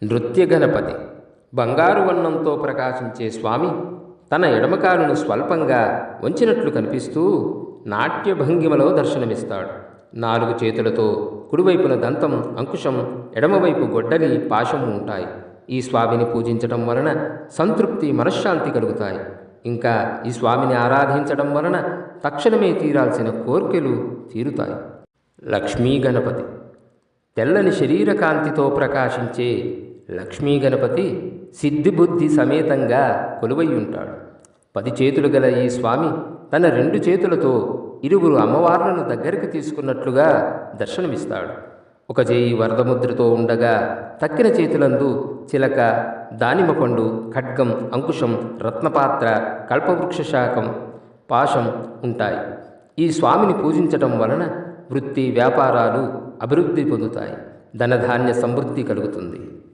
నృత్య గణపతి బంగారు వర్ణంతో ప్రకాశించే స్వామి తన ఎడమకాలును స్వల్పంగా వంచినట్లు కనిపిస్తూ నాట్య భంగిమలో దర్శనమిస్తాడు. 4 చేతులతో కుడివైపున దంతం, అంకుశం, ఎడమవైపు గొడ్డలి, పాశం ఉంటాయి. ఈ స్వామిని పూజించటం వలన సంతృప్తి, మనశ్శాంతి కలుగుతాయి. ఇంకా ఈ స్వామిని ఆరాధించడం వలన తక్షణమే తీరాల్సిన కోర్కెలు తీరుతాయి. లక్ష్మీ గణపతి తెల్లని శరీర కాంతితో ప్రకాశించే లక్ష్మీ గణపతి సిద్ధిబుద్ధి సమేతంగా కొలువై ఉంటాడు. 10 చేతులు గల ఈ స్వామి తన 2 చేతులతో ఇరువురు అమ్మవార్లను దగ్గరికి తీసుకున్నట్లుగా దర్శనమిస్తాడు. ఒక చేయి వరదముద్రతో ఉండగా తక్కిన చేతులందు చిలక, దానిమ్మ పండు, ఖడ్గం, అంకుశం, రత్నపాత్ర, కల్పవృక్ష శాఖం, పాశం ఉంటాయి. ఈ స్వామిని పూజించటం వలన వృత్తి, వ్యాపారాలు అభివృద్ధి పొందుతాయి. ధనధాన్య సమృద్ధి కలుగుతుంది.